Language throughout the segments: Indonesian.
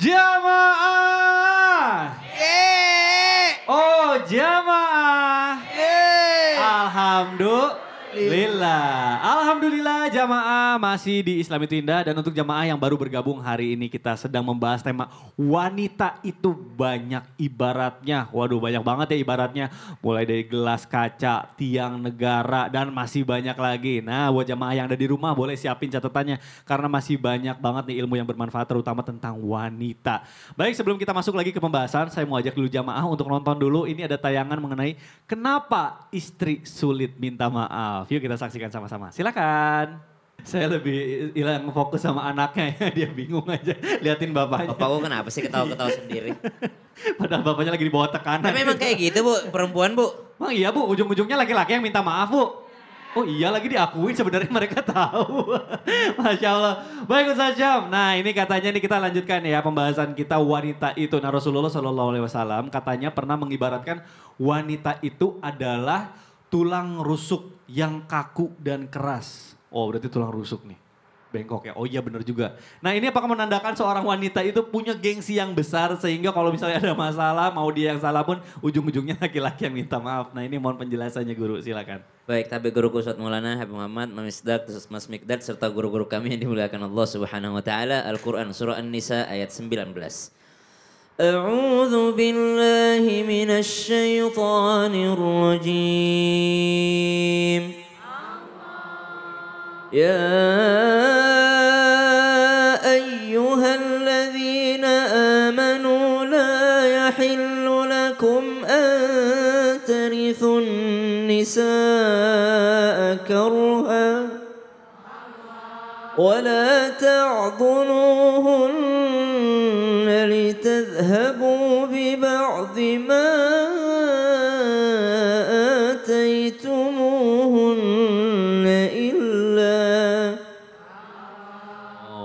Jamaah. Oh jamaah. Alhamdulillah jamaah masih di Islam itu Indah. Dan untuk jamaah yang baru bergabung hari ini kita sedang membahas tema wanita itu banyak ibaratnya. Waduh banyak banget ya ibaratnya. Mulai dari gelas kaca, tiang negara dan masih banyak lagi. Nah buat jamaah yang ada di rumah boleh siapin catatannya. Karena masih banyak banget nih ilmu yang bermanfaat terutama tentang wanita. Baik sebelum kita masuk lagi ke pembahasan saya mau ajak dulu jamaah untuk nonton dulu. Ini ada tayangan mengenai kenapa istri sulit minta maaf. Yuk kita saksikan sama-sama. Silakan. Saya lebih hilang fokus sama anaknya ya. Dia bingung aja liatin bapaknya. Bapakku kenapa sih ketawa-ketawa sendiri? Padahal bapaknya lagi di bawah tekanan. Tapi memang kayak gitu Bu, perempuan Bu. Emang iya Bu, ujung-ujungnya laki-laki yang minta maaf Bu. Oh iya lagi diakuin sebenarnya mereka tahu. Masya Allah. Baik Ustaz Syam. Nah ini katanya nih kita lanjutkan ya pembahasan kita wanita itu. Nah Rasulullah SAW katanya pernah mengibaratkan wanita itu adalah tulang rusuk yang kaku dan keras. Oh berarti tulang rusuk nih. Bengkok ya, oh iya benar juga. Nah ini apakah menandakan seorang wanita itu punya gengsi yang besar sehingga kalau misalnya ada masalah mau dia yang salah pun ujung-ujungnya laki-laki yang minta maaf. Nah ini mohon penjelasannya guru silakan. Baik, tapi guruku Ustaz Maulana Habib Muhammad, Mas Misdak, Mas Mikdad serta guru-guru kami yang dimuliakan Allah Subhanahu wa taala. Al-Qur'an surah An-Nisa ayat 19. A'udzu billahi minasy syaithanir rajim. يا أيها الذين آمنوا لا يحل لكم أن ترثوا النساء كرها ولا تعضلوهن لتذهبوا ببعض ما آتيتموهن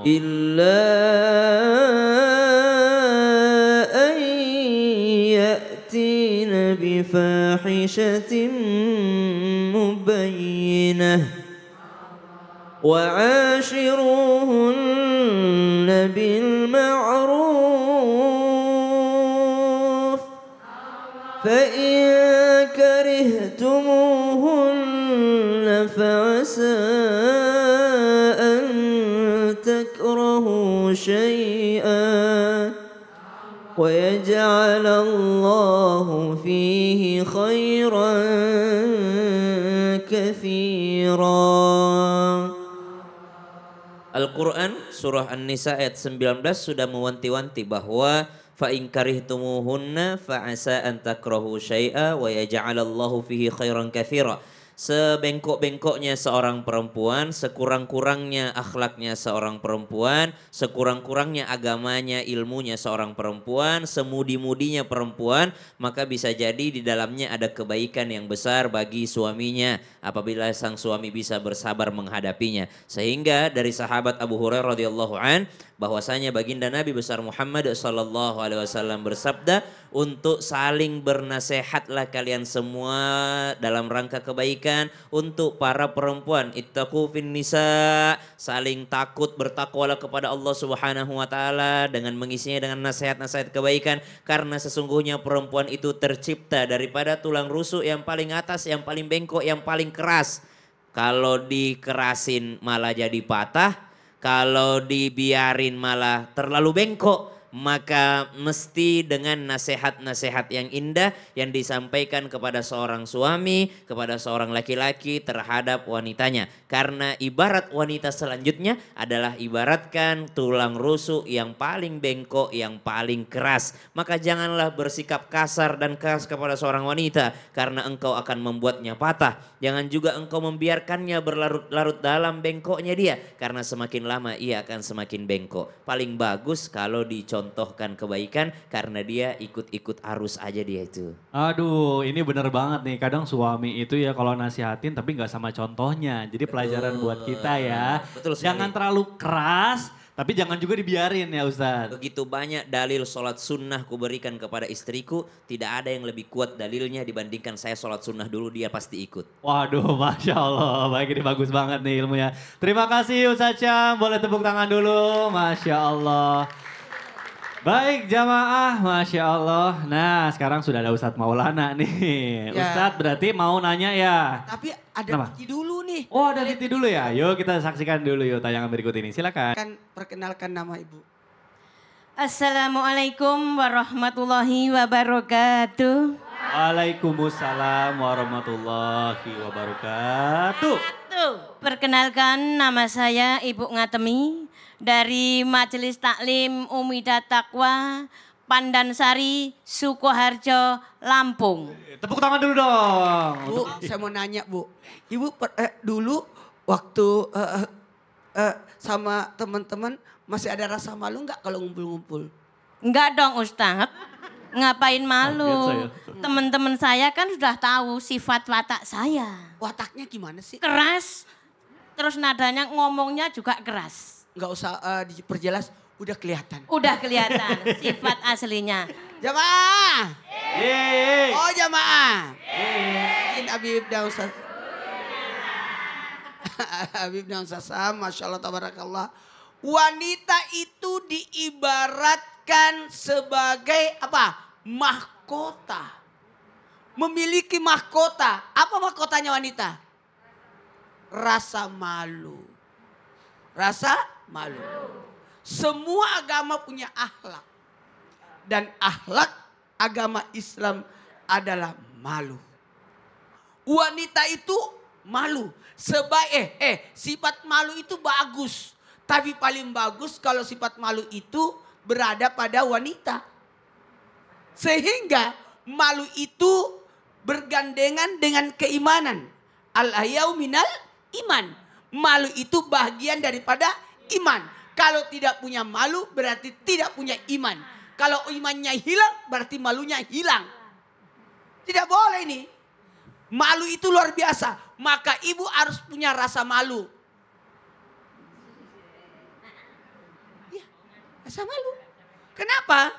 إلا أن يأتين بفاحشة مبينة وعاشروهن بالمعروف فإن كرهتموهن فعسى تكرهوا شيئا ويجعل الله فيه خيرا كثيرا. Al-Quran surah An-Nisa ayat 19 sudah mewanti-wanti bahwa fa in karihtumuhunna fa asa an takrahu syai'a wa yaj'alallahu fihi khairan katsira. Sebengkok-bengkoknya seorang perempuan, sekurang-kurangnya akhlaknya seorang perempuan, sekurang-kurangnya agamanya, ilmunya seorang perempuan, semudi-mudinya perempuan, maka bisa jadi di dalamnya ada kebaikan yang besar bagi suaminya apabila sang suami bisa bersabar menghadapinya. Sehingga dari sahabat Abu Hurairah radhiyallahu an bahwasanya baginda Nabi besar Muhammad sallallahu alaihi wasallam bersabda, untuk saling bernasehatlah kalian semua dalam rangka kebaikan untuk para perempuan. Ittaqu fin nisa, saling takut bertakwalah kepada Allah Subhanahu wa taala dengan mengisinya dengan nasihat-nasihat kebaikan, karena sesungguhnya perempuan itu tercipta daripada tulang rusuk yang paling atas, yang paling bengkok, yang paling keras. Kalau dikerasin malah jadi patah, kalau dibiarin malah terlalu bengkok. Maka mesti dengan nasihat-nasihat yang indah yang disampaikan kepada seorang suami, kepada seorang laki-laki terhadap wanitanya. Karena ibarat wanita selanjutnya adalah ibaratkan tulang rusuk yang paling bengkok, yang paling keras. Maka janganlah bersikap kasar dan keras kepada seorang wanita karena engkau akan membuatnya patah. Jangan juga engkau membiarkannya berlarut-larut dalam bengkoknya dia, karena semakin lama ia akan semakin bengkok. Paling bagus kalau dicontohkan kebaikan karena dia ikut-ikut arus aja dia itu. Aduh ini bener banget nih, kadang suami itu ya kalau nasihatin tapi gak sama contohnya. Jadi pelajaran buat kita ya, Betul sekali. Jangan terlalu keras tapi jangan juga dibiarin ya Ustadz. Begitu banyak dalil sholat sunnah ku berikan kepada istriku, tidak ada yang lebih kuat dalilnya dibandingkan saya sholat sunnah dulu, dia pasti ikut. Waduh Masya Allah, baik ini bagus banget nih ilmunya. Terima kasih Ustadz Syam, boleh tepuk tangan dulu, Masya Allah. Baik jamaah, Masya Allah. Nah sekarang sudah ada Ustadz Maulana nih. Ya. Ustadz berarti mau nanya ya? Tapi ada Kenapa? Vicky dulu nih. Oh ada Titi dulu ya? Yuk kita saksikan dulu yuk tayangan berikut ini. Silakan. Kan perkenalkan nama ibu. Assalamualaikum warahmatullahi wabarakatuh. Waalaikumsalam warahmatullahi wabarakatuh. Perkenalkan nama saya Ibu Ngatemi dari Majelis Taklim Umidah Taqwa Pandansari, Sukoharjo, Lampung. Tepuk tangan dulu dong. Bu, saya mau nanya Bu. Ibu dulu waktu sama teman-teman masih ada rasa malu nggak kalau ngumpul-ngumpul? Enggak dong Ustadz, ngapain Kaget malu? saya. Teman-teman saya kan sudah tahu sifat watak saya. Wataknya gimana sih? Keras, terus nadanya ngomongnya juga keras. Nggak usah diperjelas, udah kelihatan. Udah kelihatan sifat aslinya. Jamaah! Yeay. Oh jamaah! Izin Habib dan Ustaz. Habib dan Ustaz Sam, Masya Allah, Tabarakallah. Wanita itu diibaratkan sebagai apa? Mahkota. Memiliki mahkota. Apa mahkotanya wanita? Rasa malu. Rasa malu. Semua agama punya akhlak. Dan akhlak agama Islam adalah malu. Wanita itu malu. Sifat malu itu bagus. Tapi paling bagus kalau sifat malu itu berada pada wanita. Sehingga malu itu bergandengan dengan keimanan. Al-hayau minal iman. Malu itu bagian daripada iman. Kalau tidak punya malu berarti tidak punya iman. Kalau imannya hilang berarti malunya hilang. Tidak boleh ini. Malu itu luar biasa. Maka ibu harus punya rasa malu. Ya, rasa malu. Kenapa?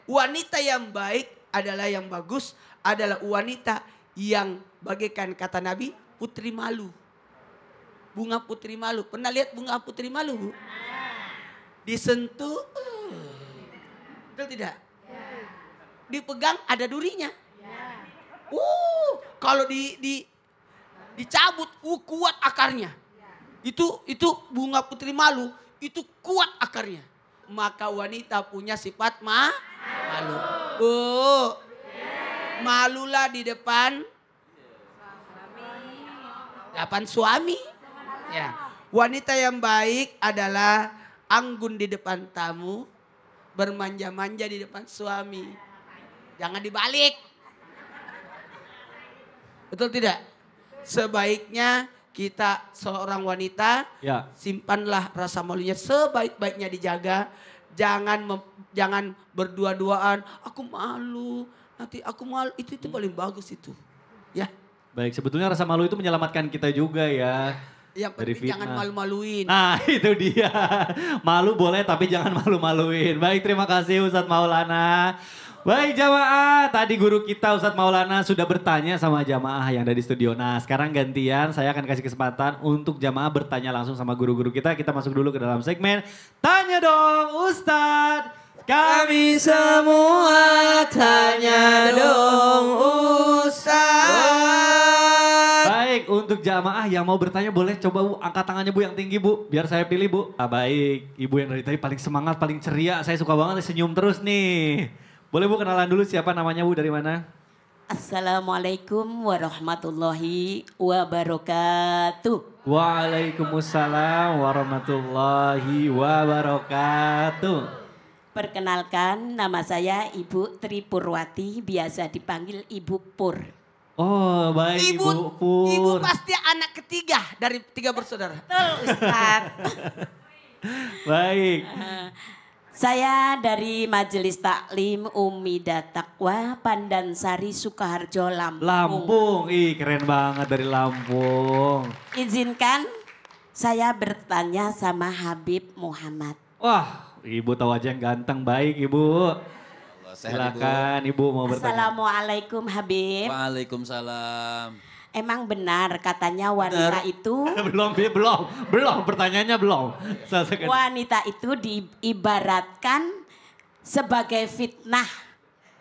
Wanita yang baik adalah yang bagus. Adalah wanita yang bagaikan kata Nabi, putri malu. Bunga putri malu. Pernah lihat bunga putri malu, Bu? Disentuh, betul tidak? Dipegang ada durinya. Kalau dicabut, kuat akarnya. Itu bunga putri malu, itu kuat akarnya. Maka wanita punya sifat malu. Malulah di depan suami. Ya. Wanita yang baik adalah anggun di depan tamu, bermanja-manja di depan suami. Jangan dibalik. Betul tidak? Sebaiknya kita seorang wanita, Ya. simpanlah rasa malunya sebaik-baiknya dijaga. Jangan berdua-duaan, aku malu, nanti aku malu. Itu paling bagus itu. Ya. Baik, sebetulnya rasa malu itu menyelamatkan kita juga ya. Yang Dari penting jangan fitnah. malu-maluin. Nah itu dia. Malu boleh tapi jangan malu-maluin. Baik terima kasih Ustadz Maulana. Baik jamaah, tadi guru kita Ustadz Maulana sudah bertanya sama jamaah yang ada di studio. Nah sekarang gantian saya akan kasih kesempatan untuk jamaah bertanya langsung sama guru-guru kita. Kita masuk dulu ke dalam segmen Tanya Dong Ustadz. Kami semua tanya dong Ustadz. Baik, untuk jamaah yang mau bertanya boleh coba Bu angkat tangannya Bu yang tinggi Bu. Biar saya pilih Bu. Baik, Ibu yang dari tadi paling semangat, paling ceria. Saya suka banget senyum terus nih. Boleh Bu kenalan dulu siapa namanya Bu, dari mana? Assalamualaikum warahmatullahi wabarakatuh. Waalaikumsalam warahmatullahi wabarakatuh. Perkenalkan nama saya Ibu Tri Purwati, biasa dipanggil Ibu Pur. Oh baik Ibu Pur. Ibu pasti anak ketiga dari 3 bersaudara. Betul Ustaz. Baik. Saya dari Majelis Taklim Umidah Taqwa Pandansari, Sukoharjo, Lampung. Lampung, ih keren banget dari Lampung. Izinkan saya bertanya sama Habib Muhammad. Wah, Ibu tahu aja yang ganteng, baik Ibu. Silakan Ibu mau bertanya. Assalamualaikum Habib. Waalaikumsalam. Emang benar katanya wanita itu belum, pertanyaannya belum. wanita itu diibaratkan sebagai fitnah.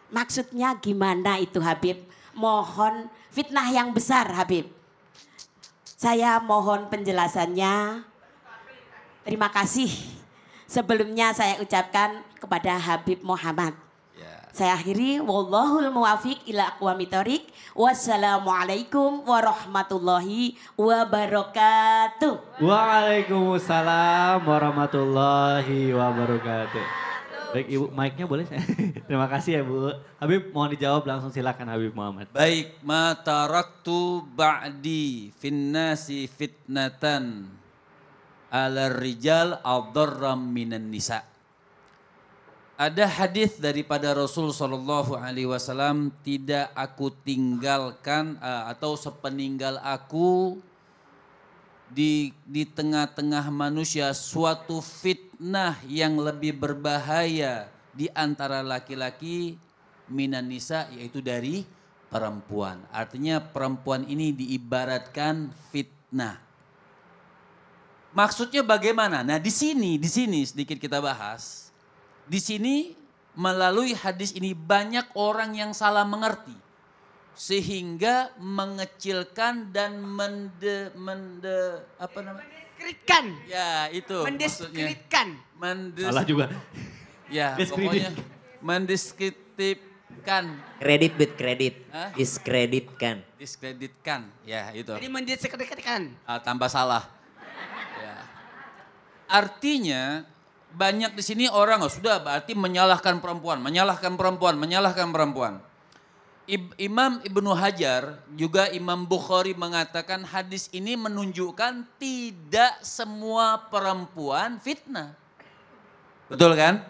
Maksudnya gimana itu Habib? Mohon fitnah yang besar Habib. Saya mohon penjelasannya. Terima kasih. Sebelumnya saya ucapkan kepada Habib Muhammad. Saya akhiri, wallahul muwafiq ila aqwamit thoriq. Wassalamualaikum warahmatullahi wabarakatuh. Waalaikumsalam warahmatullahi wabarakatuh. Baik Ibu, mic-nya boleh saya? Terima kasih ya Bu. Habib mohon dijawab langsung, silakan Habib Muhammad. Baik, ma taraktu ba'di finnasi fitnatan ala rijal adarram minan nisa. Ada hadis daripada Rasul Shallallahu Alaihi Wasallam, tidak aku tinggalkan atau sepeninggal aku di tengah-tengah manusia suatu fitnah yang lebih berbahaya di antara laki-laki minan nisa, yaitu dari perempuan. Artinya perempuan ini diibaratkan fitnah. Maksudnya bagaimana? Nah di sini sedikit kita bahas. Di sini melalui hadis ini banyak orang yang salah mengerti. Sehingga mengecilkan dan Mendiskreditkan. Ya itu Mendiskreditkan. Salah juga. Ya pokoknya mendiskreditkan. Kredit with kredit. Hah? Diskreditkan. Diskreditkan. Ya itu. Jadi mendiskreditkan. Tambah salah. Ya. Artinya banyak di sini orang sudah berarti menyalahkan perempuan. Imam Ibnu Hajar juga Imam Bukhari mengatakan hadis ini menunjukkan tidak semua perempuan fitnah. Betul kan?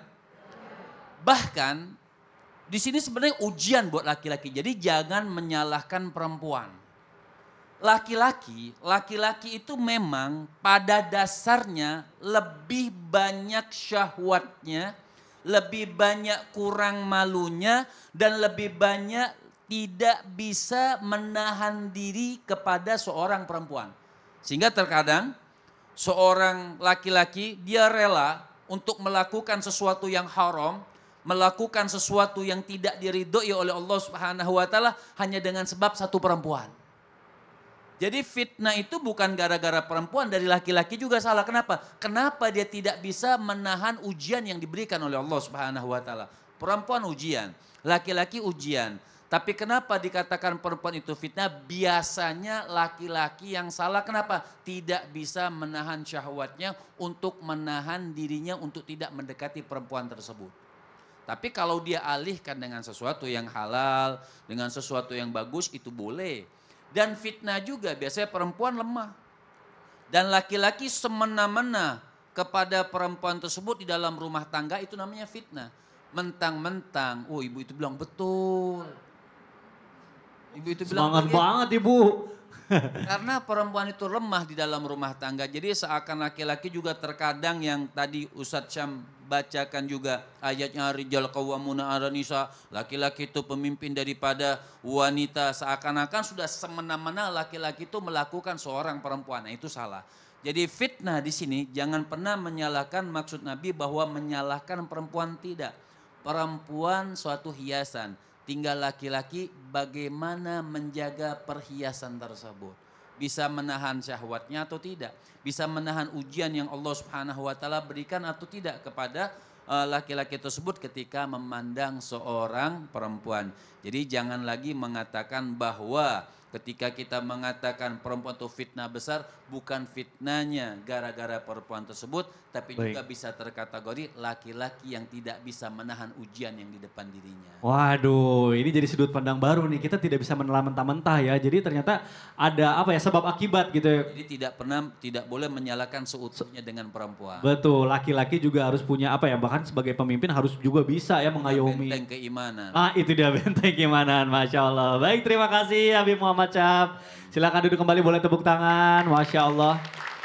Bahkan di sini sebenarnya ujian buat laki-laki. Jadi jangan menyalahkan perempuan. Laki-laki itu memang pada dasarnya lebih banyak syahwatnya, lebih banyak kurang malunya, dan lebih banyak tidak bisa menahan diri kepada seorang perempuan. Sehingga terkadang seorang laki-laki dia rela untuk melakukan sesuatu yang haram, melakukan sesuatu yang tidak diridhoi oleh Allah Subhanahu wa taala hanya dengan sebab satu perempuan. Jadi fitnah itu bukan gara-gara perempuan, dari laki-laki juga salah. Kenapa? Kenapa dia tidak bisa menahan ujian yang diberikan oleh Allah Subhanahu wa taala? Perempuan ujian, laki-laki ujian. Tapi kenapa dikatakan perempuan itu fitnah? Biasanya laki-laki yang salah. Kenapa? Tidak bisa menahan syahwatnya untuk menahan dirinya untuk tidak mendekati perempuan tersebut. Tapi kalau dia alihkan dengan sesuatu yang halal, dengan sesuatu yang bagus, itu boleh. Dan fitnah juga biasanya perempuan lemah. Dan laki-laki semena-mena kepada perempuan tersebut di dalam rumah tangga, itu namanya fitnah. Mentang-mentang, oh ibu itu bilang betul. Ibu itu bilang semangat banget Ibu. Karena perempuan itu lemah di dalam rumah tangga. Jadi seakan laki-laki juga terkadang yang tadi Ustadz Syam bacakan juga ayatnya rijal qawwamuna 'alan nisa, laki-laki itu pemimpin daripada wanita, seakan-akan sudah semena-mena laki-laki itu melakukan seorang perempuan. Nah, itu salah. Jadi fitnah di sini jangan pernah menyalahkan maksud Nabi bahwa menyalahkan perempuan, tidak. Perempuan suatu hiasan, tinggal laki-laki bagaimana menjaga perhiasan tersebut. Bisa menahan syahwatnya atau tidak. Bisa menahan ujian yang Allah Subhanahu wa taala berikan atau tidak kepada laki-laki tersebut ketika memandang seorang perempuan. Jadi jangan lagi mengatakan bahwa ketika kita mengatakan perempuan itu fitnah besar, bukan fitnahnya gara-gara perempuan tersebut, tapi juga bisa terkategori laki-laki yang tidak bisa menahan ujian yang di depan dirinya. Waduh, ini jadi sudut pandang baru nih. Kita tidak bisa menelan mentah-mentah ya. Jadi ternyata ada apa ya, sebab akibat gitu ya. Jadi tidak boleh menyalahkan seutuhnya dengan perempuan. Betul, laki-laki juga harus punya apa ya, bahkan sebagai pemimpin harus juga bisa ya mengayomi. Benteng keimanan. Itu dia benteng keimanan, Masya Allah. Baik, terima kasih Habib Muhammad Syam. Silakan duduk kembali, boleh tepuk tangan, Masya Allah.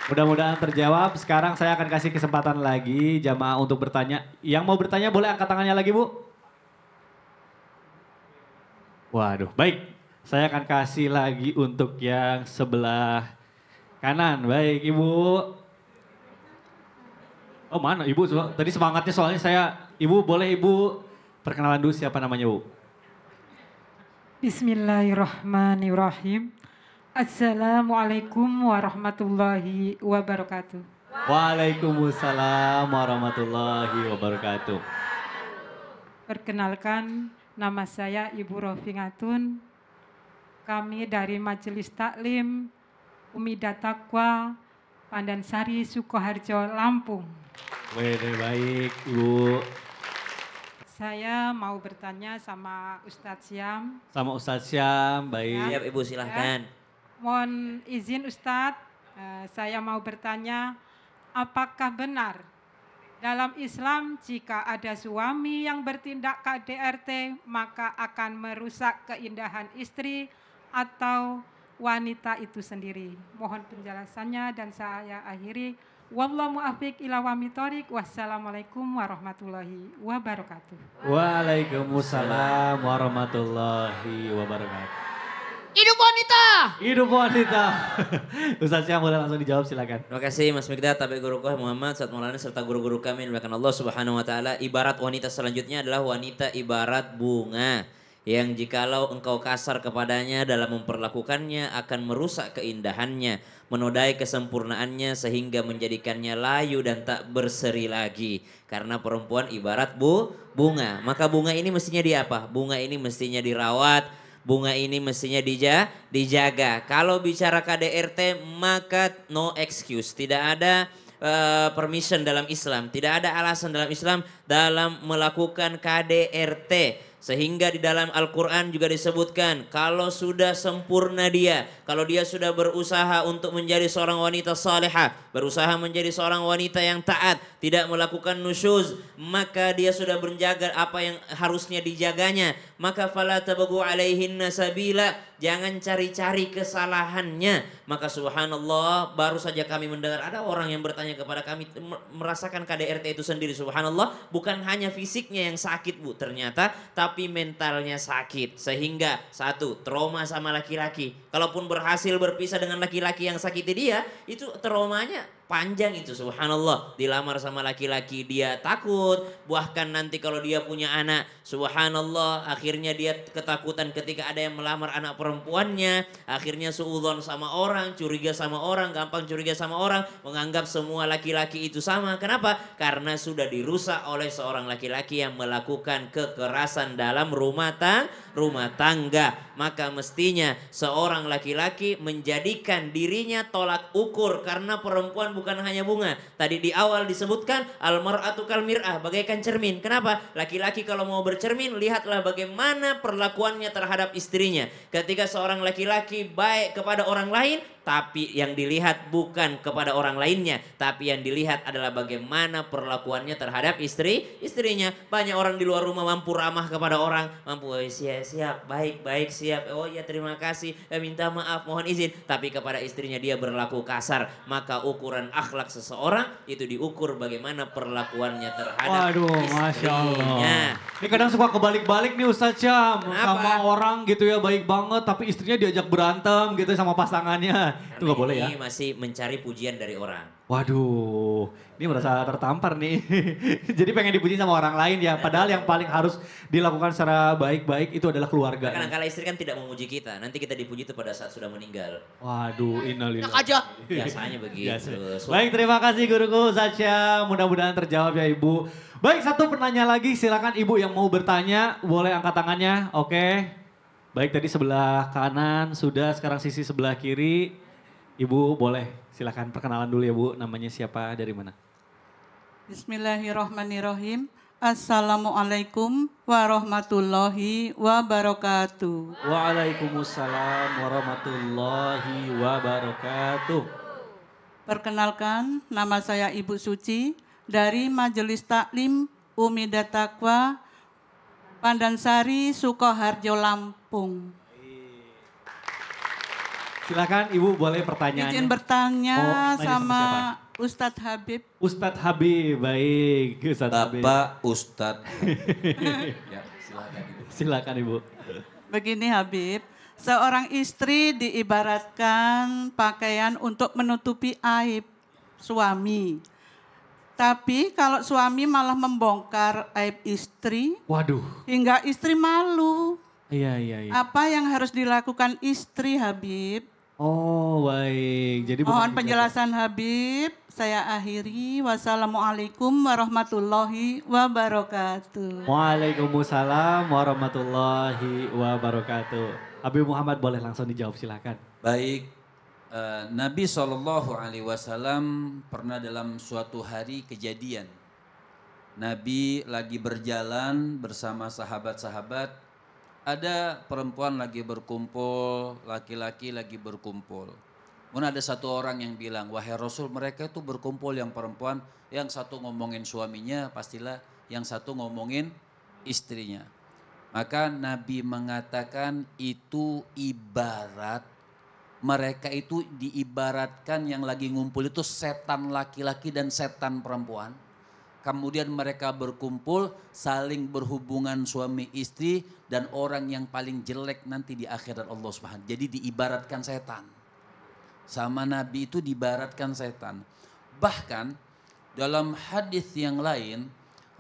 Mudah-mudahan terjawab. Sekarang saya akan kasih kesempatan lagi jamaah untuk bertanya. Yang mau bertanya boleh angkat tangannya lagi Bu. Waduh, baik. Saya akan kasih lagi untuk yang sebelah kanan. Baik Ibu. Oh mana Ibu, tadi semangatnya soalnya saya Ibu boleh Ibu perkenalan dulu siapa namanya Bu? Bismillahirrahmanirrahim. Assalamualaikum warahmatullahi wabarakatuh. Waalaikumsalam warahmatullahi wabarakatuh. Perkenalkan, nama saya Ibu Rofingatun. Kami dari Majelis Taklim Umida Taqwa Pandansari Sukoharjo, Lampung. Baik Ibu. Saya mau bertanya sama Ustadz Syam. Sama Ustadz Syam, baik. Siap Ibu silahkan. Mohon izin Ustadz, saya mau bertanya, apakah benar dalam Islam jika ada suami yang bertindak KDRT maka akan merusak keindahan istri atau wanita itu sendiri? Mohon penjelasannya dan saya akhiri. Wallahu muwaffiq ila aqwamit thoriq. Wassalamualaikum warahmatullahi wabarakatuh. Waalaikumsalam warahmatullahi wabarakatuh. Hidup wanita. Hidup wanita. Ustadz Syam boleh langsung dijawab silakan. Terima kasih Mas Mikdad, Tabi Guru Koh Muhammad, Ustadz Maulana serta guru-guru kami yang dimuliakan Allah Subhanahu wa taala. Ibarat wanita selanjutnya adalah wanita ibarat bunga yang jikalau engkau kasar kepadanya dalam memperlakukannya akan merusak keindahannya, menodai kesempurnaannya sehingga menjadikannya layu dan tak berseri lagi. Karena perempuan ibarat bunga. Maka bunga ini mestinya diapa? Bunga ini mestinya dirawat, bunga ini mestinya dijaga. Kalau bicara KDRT maka no excuse, tidak ada permission dalam Islam, tidak ada alasan dalam Islam dalam melakukan KDRT. Sehingga di dalam Al-Quran juga disebutkan kalau sudah sempurna dia, kalau dia sudah berusaha untuk menjadi seorang wanita salihah, berusaha menjadi seorang wanita yang taat, tidak melakukan nusyuz, maka dia sudah menjaga apa yang harusnya dijaganya. Maka fala tabghu alaihinna sabila, jangan cari-cari kesalahannya. Maka subhanallah, baru saja kami mendengar ada orang yang bertanya kepada kami merasakan KDRT itu sendiri. Subhanallah, bukan hanya fisiknya yang sakit Bu, ternyata tapi mentalnya sakit. Sehingga satu, trauma sama laki-laki. Kalaupun berhasil berpisah dengan laki-laki yang sakiti dia, itu traumanya panjang itu, subhanallah. Dilamar sama laki-laki dia takut, bahkan nanti kalau dia punya anak, subhanallah, akhirnya dia ketakutan ketika ada yang melamar anak perempuannya, akhirnya suudzon sama orang, curiga sama orang, gampang curiga sama orang, menganggap semua laki-laki itu sama. Kenapa? Karena sudah dirusak oleh seorang laki-laki yang melakukan kekerasan dalam rumah tangga. Maka mestinya seorang laki-laki menjadikan dirinya tolak ukur, karena perempuan bukan hanya bunga. Tadi di awal disebutkan al-mar'atu kal mir'ah, bagaikan cermin. Kenapa? Laki-laki kalau mau bercermin, lihatlah bagaimana perlakuannya terhadap istrinya. Ketika seorang laki-laki baik kepada orang lain, tapi yang dilihat bukan kepada orang lainnya, tapi yang dilihat adalah bagaimana perlakuannya terhadap istrinya. Banyak orang di luar rumah mampu ramah kepada orang, mampu siap, baik, siap, oh ya terima kasih, minta maaf, mohon izin. Tapi kepada istrinya dia berlaku kasar. Maka ukuran akhlak seseorang itu diukur bagaimana perlakuannya terhadap Masya istrinya. Allah. Ini kadang suka kebalik-balik nih Ustadz Syam. Sama orang gitu ya baik banget, tapi istrinya diajak berantem gitu sama pasangannya. Itu gak boleh ya? Ini masih mencari pujian dari orang. Waduh, ini merasa tertampar nih. Jadi pengen dipuji sama orang lain ya. Padahal yang paling harus dilakukan secara baik-baik itu adalah keluarga. Kadang-kadang istri kan tidak memuji kita. Nanti kita dipuji itu pada saat sudah meninggal. Waduh, innalillah. Enak aja. Biasanya begitu. Baik, terima kasih guruku Satya. Mudah-mudahan terjawab ya Ibu. Baik, satu pertanyaan lagi. Silakan Ibu yang mau bertanya, boleh angkat tangannya. Oke. Baik, tadi sebelah kanan sudah, sekarang sisi sebelah kiri. Ibu boleh. Silakan perkenalan dulu ya Bu, namanya siapa, dari mana? Bismillahirrahmanirrahim. Assalamualaikum warahmatullahi wabarakatuh. Waalaikumsalam warahmatullahi wabarakatuh. Perkenalkan, nama saya Ibu Suci dari Majelis Taklim Umida Taqwa Pandansari Sukoharjo, Lampung. Silakan Ibu boleh pertanyaannya. Izin bertanya nanya sama siapa? Ustadz Habib. Ustadz Habib, baik. Ustadz Habib. Bapak Ustadz. Ya, silakan Ibu. Silakan Ibu. Begini Habib, seorang istri diibaratkan pakaian untuk menutupi aib suami. Tapi kalau suami malah membongkar aib istri, Waduh. hingga istri malu. Iya. Apa yang harus dilakukan istri, Habib? Oh baik. Jadi bukan Mohon gitu. penjelasan Habib. Saya akhiri. Wassalamualaikum warahmatullahi wabarakatuh. Waalaikumsalam warahmatullahi wabarakatuh. Habib Muhammad boleh langsung dijawab silakan. Baik, Nabi SAW pernah dalam suatu hari kejadian. Nabi lagi berjalan bersama sahabat-sahabat, ada perempuan lagi berkumpul, laki-laki lagi berkumpul. Kemudian ada satu orang yang bilang, wahai Rasul, mereka itu berkumpul yang perempuan, yang satu ngomongin suaminya, pastilah yang satu ngomongin istrinya. Maka Nabi mengatakan itu ibarat, mereka itu diibaratkan yang lagi ngumpul itu setan laki-laki dan setan perempuan. Kemudian mereka berkumpul saling berhubungan suami istri dan orang yang paling jelek nanti di akhirat Allah Subhanahu. Jadi diibaratkan setan. Sama Nabi itu diibaratkan setan. Bahkan dalam hadis yang lain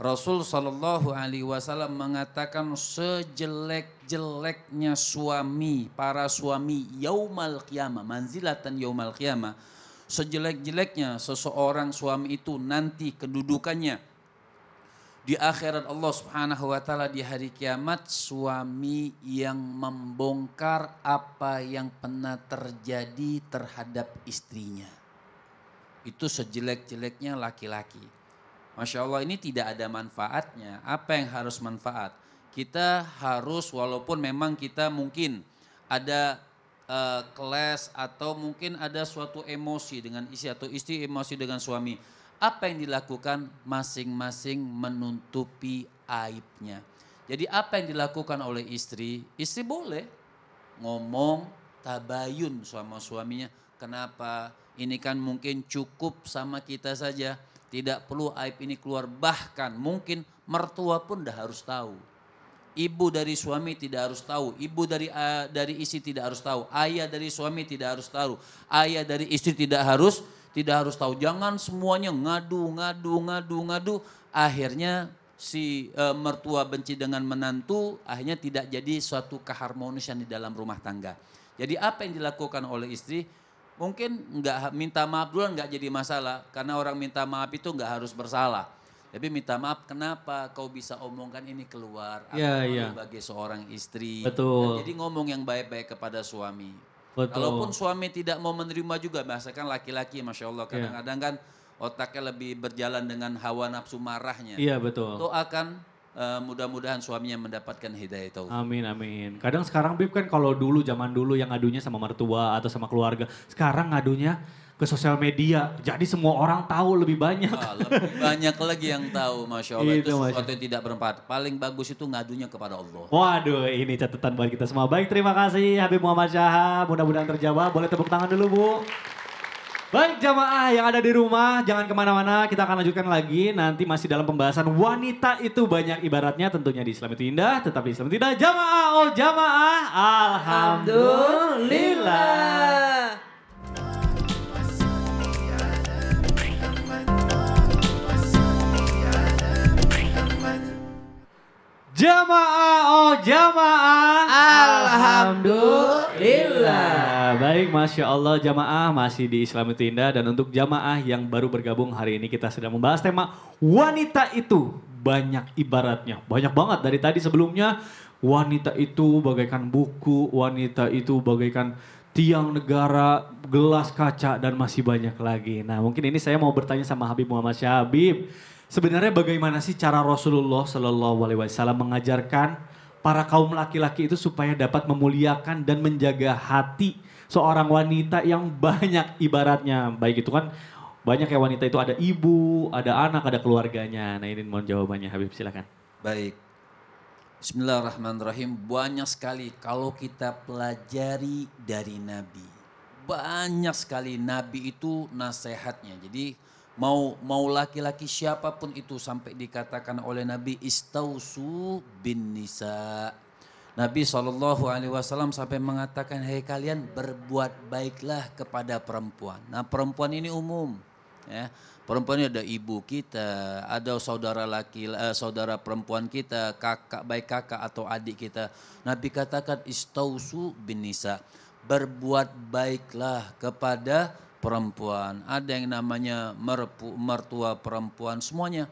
Rasul Shallallahu Alaihi Wasallam mengatakan sejelek-jeleknya suami, para suami yaumal qiyamah, manzilatan yaumal qiyamah, sejelek-jeleknya seseorang suami itu nanti kedudukannya di akhirat Allah Subhanahu wa taala di hari kiamat, suami yang membongkar apa yang pernah terjadi terhadap istrinya. Itu sejelek-jeleknya laki-laki. Masya Allah, ini tidak ada manfaatnya. Apa yang harus manfaat? Kita harus, walaupun memang kita mungkin ada kelas atau mungkin ada suatu emosi dengan istri atau istri emosi dengan suami. Apa yang dilakukan? Masing-masing menutupi aibnya. Jadi apa yang dilakukan oleh istri? Istri boleh ngomong tabayun sama suaminya. Kenapa? Ini kan mungkin cukup sama kita saja. Tidak perlu aib ini keluar, bahkan mungkin mertua pun dah harus tahu. Ibu dari suami tidak harus tahu, ibu dari istri tidak harus tahu, ayah dari suami tidak harus tahu, ayah dari istri tidak harus tahu. Jangan semuanya ngadu. Akhirnya si mertua benci dengan menantu, akhirnya tidak jadi suatu keharmonisan di dalam rumah tangga. Jadi apa yang dilakukan oleh istri? Mungkin nggak minta maaf dulu nggak jadi masalah, karena orang minta maaf itu nggak harus bersalah. Tapi minta maaf, kenapa kau bisa omongkan ini keluar? Aku sebagai seorang istri. Betul. Jadi ngomong yang baik-baik kepada suami. Betul. Kalaupun suami tidak mau menerima juga, biasakan laki-laki, masya Allah kadang-kadang kan otaknya lebih berjalan dengan hawa nafsu marahnya. Iya betul. Itu akan mudah-mudahan suaminya mendapatkan hidayah itu. Amin. Kadang sekarang Bib kan kalau dulu zaman dulu yang ngadunya sama mertua atau sama keluarga, sekarang ngadunya ke sosial media. Jadi semua orang tahu lebih banyak. Lebih banyak lagi yang tahu, masya Allah. Itu Masya. sesuatu yang tidak bermanfaat. Paling bagus itu ngadunya kepada Allah. Waduh, ini catatan buat kita semua. Baik, terima kasih Habib Muhammad Syahab. Mudah-mudahan terjawab. Boleh tepuk tangan dulu, Bu. Baik jamaah yang ada di rumah, jangan kemana-mana, kita akan lanjutkan lagi. Nanti masih dalam pembahasan wanita itu banyak ibaratnya, tentunya di Islam itu indah, tetapi Islam tidak. Jamaah, oh jamaah, alhamdulillah. Jamaah, oh jamaah. Alhamdulillah. Baik, Masya Allah jamaah masih di Islam itu indah. Dan untuk jamaah yang baru bergabung hari ini kita sedang membahas tema wanita itu banyak ibaratnya. Banyak banget dari tadi sebelumnya. Wanita itu bagaikan buku, wanita itu bagaikan tiang negara, gelas kaca dan masih banyak lagi. Nah mungkin ini saya mau bertanya sama Habib Muhammad Syahab. Sebenarnya bagaimana sih cara Rasulullah Shallallahu Alaihi Wasallam mengajarkan para kaum laki-laki itu supaya dapat memuliakan dan menjaga hati seorang wanita yang banyak ibaratnya. Baik itu kan banyak ya wanita itu ada ibu, ada anak, ada keluarganya. Nah ini mohon jawabannya Habib silakan. Baik. Bismillahirrahmanirrahim. Banyak sekali kalau kita pelajari dari Nabi. Banyak sekali Nabi itu nasihatnya. Jadi mau laki-laki siapapun itu sampai dikatakan oleh Nabi istausu bin nisa. Nabi SAW sampai mengatakan, hei kalian berbuat baiklah kepada perempuan. Nah perempuan ini umum. Ya. Perempuan ini ada ibu kita, ada saudara perempuan kita, kakak, baik kakak atau adik kita. Nabi katakan istausu bin nisa, berbuat baiklah kepada perempuan. Ada yang namanya mertua perempuan, semuanya.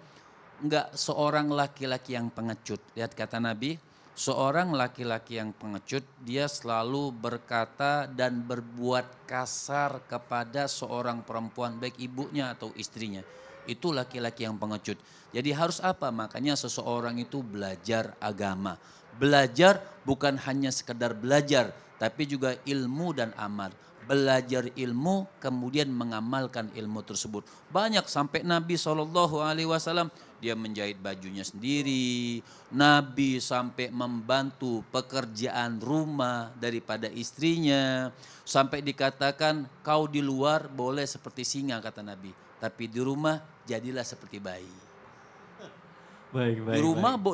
Enggak seorang laki-laki yang pengecut. Lihat kata Nabi, seorang laki-laki yang pengecut, dia selalu berkata dan berbuat kasar kepada seorang perempuan, baik ibunya atau istrinya. Itu laki-laki yang pengecut. Jadi harus apa? Makanya seseorang itu belajar agama. Belajar bukan hanya sekedar belajar, tapi juga ilmu dan amal. Belajar ilmu kemudian mengamalkan ilmu tersebut. Banyak sampai Nabi SAW dia menjahit bajunya sendiri. Nabi sampai membantu pekerjaan rumah daripada istrinya. Sampai dikatakan kau di luar boleh seperti singa kata Nabi. Tapi di rumah jadilah seperti bayi. Baik, baik,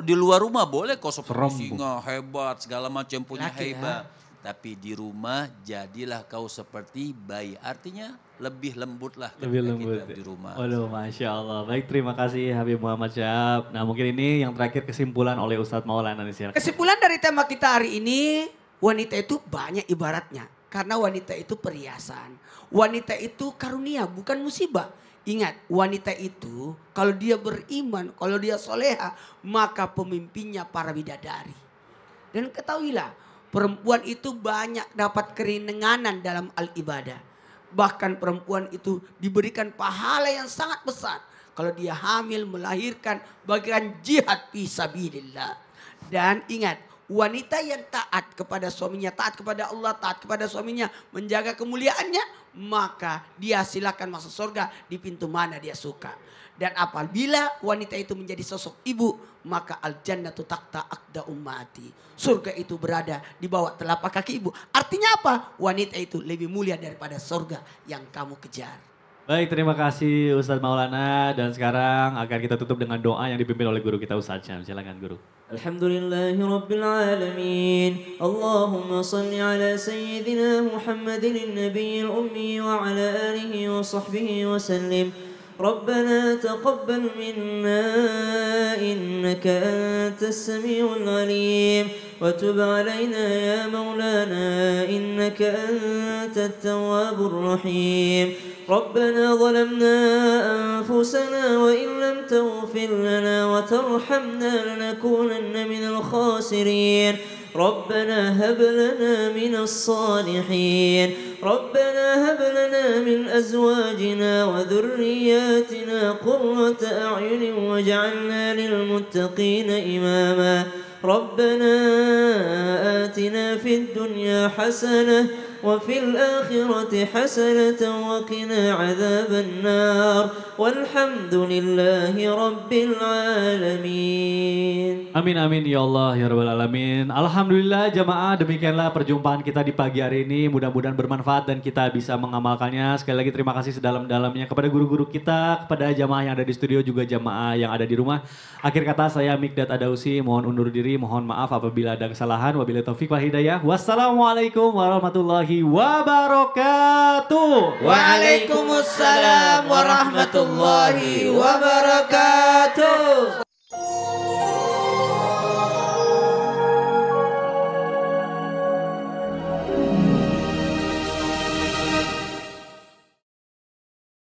Di luar rumah boleh kau seperti singa hebat segala macam punya hebat. Tapi di rumah jadilah kau seperti bayi. Artinya lebih lembutlah kita di rumah. Waduh, Masya Allah. Baik, terima kasih Habib Muhammad Syahab. Nah mungkin ini yang terakhir kesimpulan oleh Ustadz Maulana. Kesimpulan dari tema kita hari ini, wanita itu banyak ibaratnya. Karena wanita itu perhiasan. Wanita itu karunia, bukan musibah. Ingat, wanita itu kalau dia beriman, kalau dia soleha, maka pemimpinnya para bidadari. Dan ketahuilah, perempuan itu banyak dapat keringanan dalam al-ibadah. Bahkan perempuan itu diberikan pahala yang sangat besar. Kalau dia hamil, melahirkan, bagian jihad fisabilillah. Dan ingat, wanita yang taat kepada suaminya, taat kepada Allah, taat kepada suaminya, menjaga kemuliaannya, maka dia silakan masuk surga di pintu mana dia suka. Dan apabila wanita itu menjadi sosok ibu, maka al-jannatu tahta aqda ummati. Surga itu berada di bawah telapak kaki ibu. Artinya apa? Wanita itu lebih mulia daripada surga yang kamu kejar. Baik, terima kasih Ustadz Maulana. Dan sekarang akan kita tutup dengan doa yang dipimpin oleh guru kita Ustadz Syam. Silakan guru. Alhamdulillahi Rabbil Alamin. Allahumma salli ala Sayyidina Muhammadin Nabiyil Ummi wa ala alihi wa sahbihi wa sallim. ربنا تقبل منا إنك أنت السميع العليم وتب علينا يا مولانا إنك أنت التواب الرحيم ربنا ظلمنا أنفسنا وإن لم تغفر لنا وترحمنا لنكونن من الخاسرين ربنا هب لنا من الصالحين ربنا هب لنا من أزواجنا وذرياتنا قرة أعين واجعلنا للمتقين إماما ربنا آتنا في الدنيا حسنة وفي الآخرة حسنة وقنا عذاب النار والحمد لله رب العالمين. Amin amin ya Allah ya Rabbal Alamin. Alhamdulillah jamaah, demikianlah perjumpaan kita di pagi hari ini. Mudah-mudahan bermanfaat dan kita bisa mengamalkannya. Sekali lagi terima kasih sedalam-dalamnya kepada guru-guru kita, kepada jamaah yang ada di studio, juga jamaah yang ada di rumah. Akhir kata saya Mikdad Adausi mohon undur diri, mohon maaf apabila ada kesalahan. Wabillahi taufiq wal hidayah. Wassalamualaikum warahmatullahi wabarakatuh. Waalaikumsalam warahmatullahi wabarakatuh.